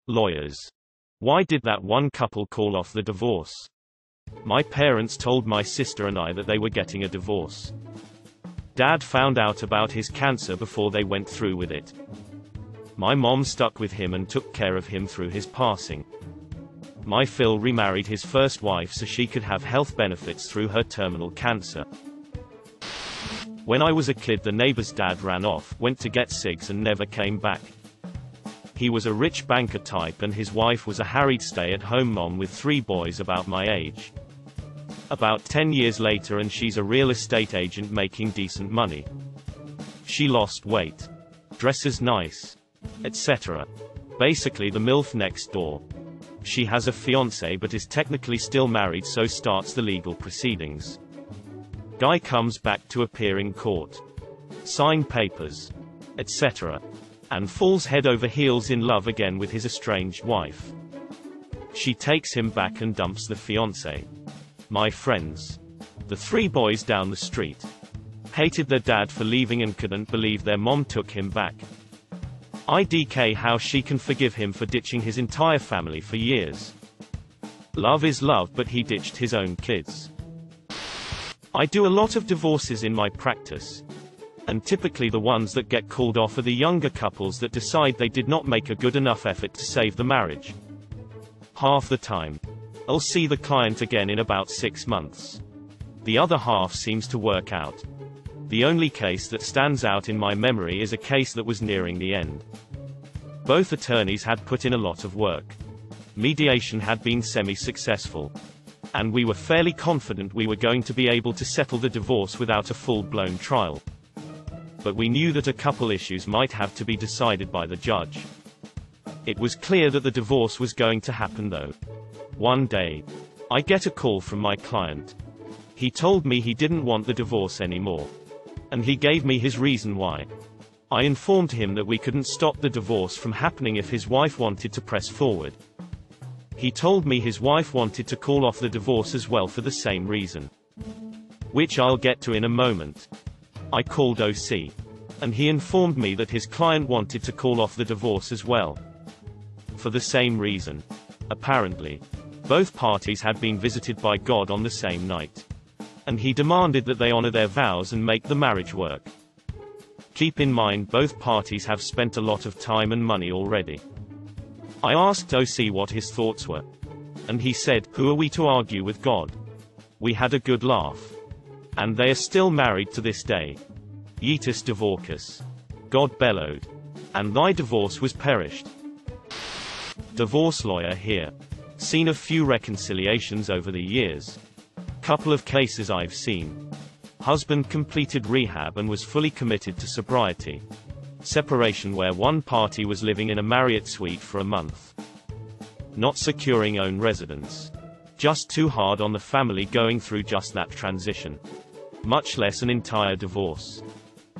Lawyers. Why did that one couple call off the divorce? My parents told my sister and I that they were getting a divorce. Dad found out about his cancer before they went through with it. My mom stuck with him and took care of him through his passing. My Phil remarried his first wife so she could have health benefits through her terminal cancer. When I was a kid, the neighbor's dad ran off, went to get cigs and never came back. He was a rich banker type and his wife was a harried stay-at-home mom with 3 boys about my age. About 10 years later and she's a real estate agent making decent money. She lost weight, dresses nice, etc. Basically the MILF next door. She has a fiancé but is technically still married, so starts the legal proceedings. Guy comes back to appear in court, sign papers, etc. and falls head over heels in love again with his estranged wife. She takes him back and dumps the fiancé. My friends, the 3 boys down the street, hated their dad for leaving and couldn't believe their mom took him back. IDK how she can forgive him for ditching his entire family for years. Love is love, but he ditched his own kids. I do a lot of divorces in my practice. And typically the ones that get called off are the younger couples that decide they did not make a good enough effort to save the marriage. Half the time, I'll see the client again in about 6 months. The other half seems to work out. The only case that stands out in my memory is a case that was nearing the end. Both attorneys had put in a lot of work. Mediation had been semi-successful. And we were fairly confident we were going to be able to settle the divorce without a full-blown trial. But we knew that a couple issues might have to be decided by the judge. It was clear that the divorce was going to happen though. One day, I get a call from my client. He told me he didn't want the divorce anymore. And he gave me his reason why. I informed him that we couldn't stop the divorce from happening if his wife wanted to press forward. He told me his wife wanted to call off the divorce as well for the same reason, which I'll get to in a moment. I called OC, and he informed me that his client wanted to call off the divorce as well, for the same reason. Apparently, both parties had been visited by God on the same night, and he demanded that they honor their vows and make the marriage work. Keep in mind both parties have spent a lot of time and money already. I asked OC what his thoughts were, and he said, "Who are we to argue with God? We had a good laugh. And they are still married to this day. Yeetus divorcus." God bellowed. "And thy divorce was perished." Divorce lawyer here. Seen a few reconciliations over the years. Couple of cases I've seen. Husband completed rehab and was fully committed to sobriety. Separation where one party was living in a Marriott suite for a month. Not securing own residence. Just too hard on the family going through just that transition. Much less an entire divorce.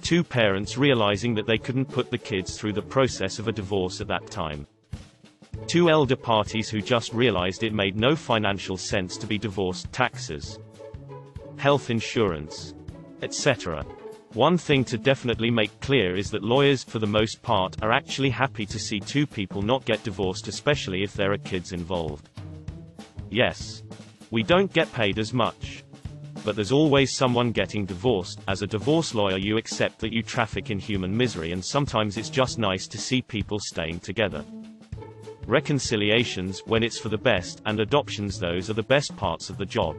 2 parents realizing that they couldn't put the kids through the process of a divorce at that time. 2 elder parties who just realized it made no financial sense to be divorced. Taxes, health insurance, etc. One thing to definitely make clear is that lawyers, for the most part, are actually happy to see 2 people not get divorced, especially if there are kids involved. Yes, we don't get paid as much. But there's always someone getting divorced. As a divorce lawyer, you accept that you traffic in human misery, and sometimes it's just nice to see people staying together. Reconciliations, when it's for the best, and adoptions, those are the best parts of the job.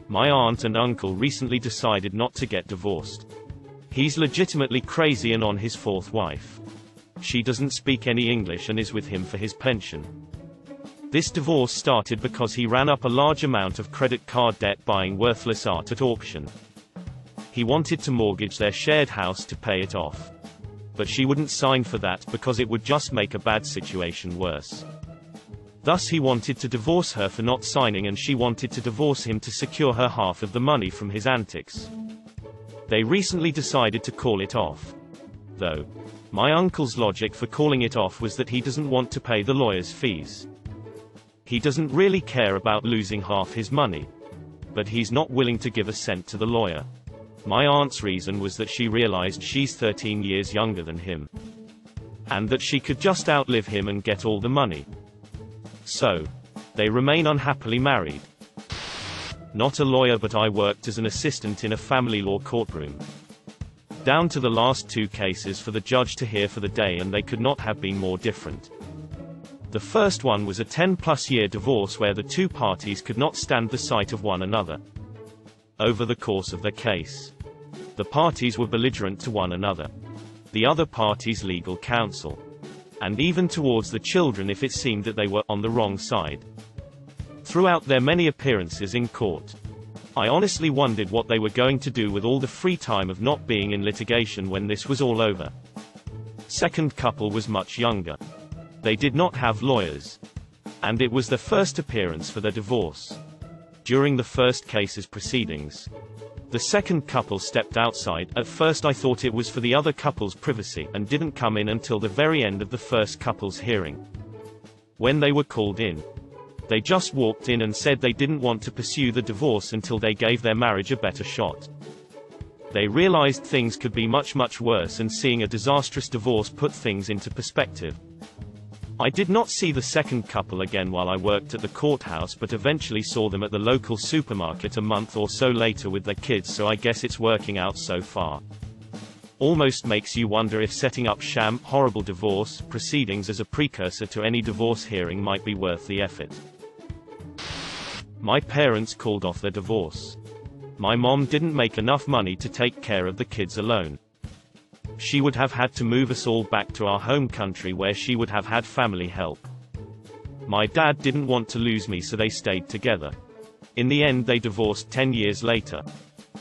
My aunt and uncle recently decided not to get divorced. He's legitimately crazy and on his 4th wife. She doesn't speak any English and is with him for his pension. This divorce started because he ran up a large amount of credit card debt buying worthless art at auction. He wanted to mortgage their shared house to pay it off. But she wouldn't sign for that because it would just make a bad situation worse. Thus he wanted to divorce her for not signing, and she wanted to divorce him to secure her half of the money from his antics. They recently decided to call it off. Though, my uncle's logic for calling it off was that he doesn't want to pay the lawyer's fees. He doesn't really care about losing half his money. But he's not willing to give a cent to the lawyer. My aunt's reason was that she realized she's 13 years younger than him. and that she could just outlive him and get all the money. So, they remain unhappily married. Not a lawyer, but I worked as an assistant in a family law courtroom. Down to the last 2 cases for the judge to hear for the day, and they could not have been more different. The first one was a 10-plus year divorce where the 2 parties could not stand the sight of one another. Over the course of the case, the parties were belligerent to one another, the other party's legal counsel, and even towards the children if it seemed that they were on the wrong side. Throughout their many appearances in court, I honestly wondered what they were going to do with all the free time of not being in litigation when this was all over. Second couple was much younger. They did not have lawyers, and it was their first appearance for their divorce. During the first case's proceedings, the second couple stepped outside. At first I thought it was for the other couple's privacy, and didn't come in until the very end of the first couple's hearing. When they were called in, they just walked in and said they didn't want to pursue the divorce until they gave their marriage a better shot. They realized things could be much worse, and seeing a disastrous divorce put things into perspective. I did not see the second couple again while I worked at the courthouse, but eventually saw them at the local supermarket a month or so later with their kids, so I guess it's working out so far. Almost makes you wonder if setting up sham, horrible divorce proceedings as a precursor to any divorce hearing might be worth the effort. My parents called off their divorce. My mom didn't make enough money to take care of the kids alone. She would have had to move us all back to our home country where she would have had family help. My dad didn't want to lose me, so they stayed together. In the end they divorced 10 years later.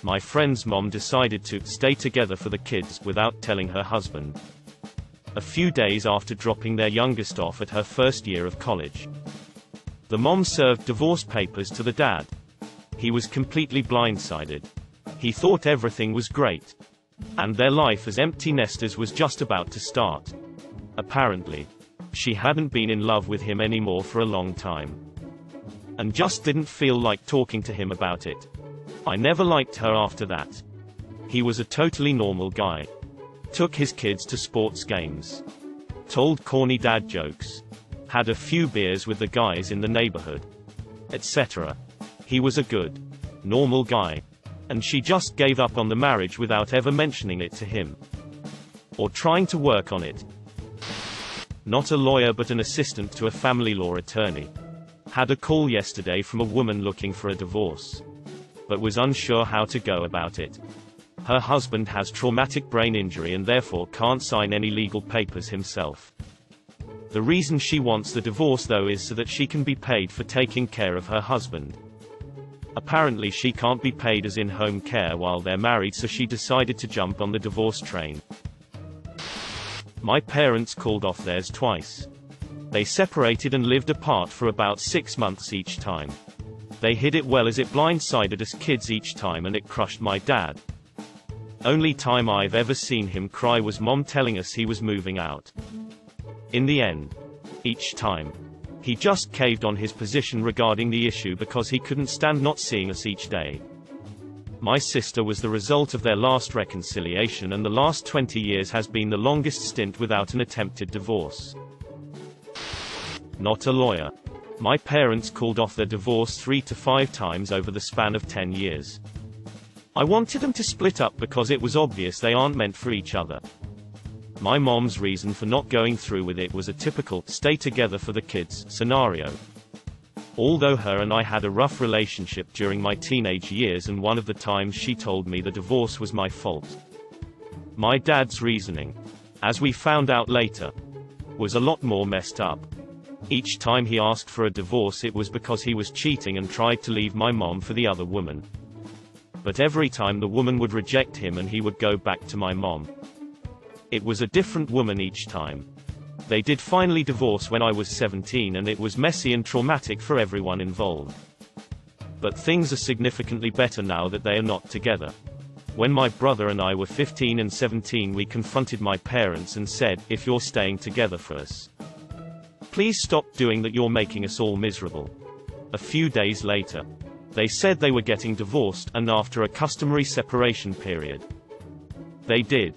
My friend's mom decided to stay together for the kids without telling her husband. A few days after dropping their youngest off at her first year of college, the mom served divorce papers to the dad. He was completely blindsided. He thought everything was great, and their life as empty nesters was just about to start. Apparently, she hadn't been in love with him anymore for a long time, and just didn't feel like talking to him about it. I never liked her after that. He was a totally normal guy. Took his kids to sports games. Told corny dad jokes. Had a few beers with the guys in the neighborhood, etc. He was a good, normal guy. And she just gave up on the marriage without ever mentioning it to him, or trying to work on it. Not a lawyer, but an assistant to a family law attorney. Had a call yesterday from a woman looking for a divorce, but was unsure how to go about it. Her husband has traumatic brain injury and therefore can't sign any legal papers himself. The reason she wants the divorce though is so that she can be paid for taking care of her husband. Apparently she can't be paid as in home care while they're married, so she decided to jump on the divorce train. My parents called off theirs twice. They separated and lived apart for about 6 months each time. They hid it well, as it blindsided us kids each time, and it crushed my dad. Only time I've ever seen him cry was mom telling us he was moving out. In the end, each time, he just caved on his position regarding the issue because he couldn't stand not seeing us each day. My sister was the result of their last reconciliation, and the last 20 years has been the longest stint without an attempted divorce. Not a lawyer. My parents called off their divorce 3 to 5 times over the span of 10 years. I wanted them to split up because it was obvious they aren't meant for each other. My mom's reason for not going through with it was a typical stay together for the kids scenario. Although her and I had a rough relationship during my teenage years, and one of the times she told me the divorce was my fault. My dad's reasoning, as we found out later, was a lot more messed up. Each time he asked for a divorce, it was because he was cheating and tried to leave my mom for the other woman. But every time the woman would reject him and he would go back to my mom. It was a different woman each time. They did finally divorce when I was 17, and it was messy and traumatic for everyone involved. But things are significantly better now that they are not together. When my brother and I were 15 and 17, we confronted my parents and said, "If you're staying together for us, please stop doing that, you're making us all miserable." A few days later, they said they were getting divorced, and after a customary separation period, they did.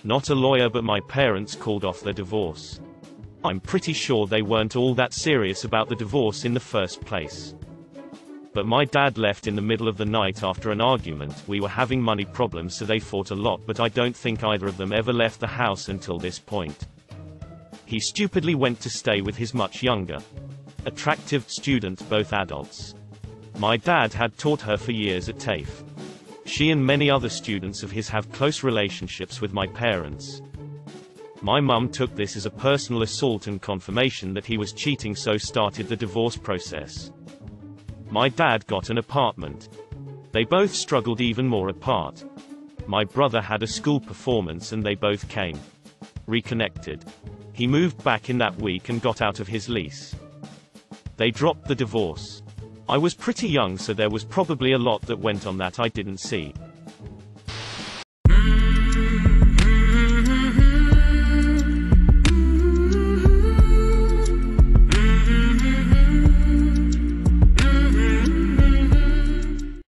Not a lawyer, but my parents called off their divorce. I'm pretty sure they weren't all that serious about the divorce in the first place. But my dad left in the middle of the night after an argument. We were having money problems, so they fought a lot, but I don't think either of them ever left the house until this point. He stupidly went to stay with his much younger, attractive student, both adults. My dad had taught her for years at TAFE. She and many other students of his have close relationships with my parents. My mum took this as a personal assault and confirmation that he was cheating, so started the divorce process. My dad got an apartment. They both struggled even more apart. My brother had a school performance and they both came reconnected. He moved back in that week and got out of his lease. They dropped the divorce. I was pretty young, so there was probably a lot that went on that I didn't see.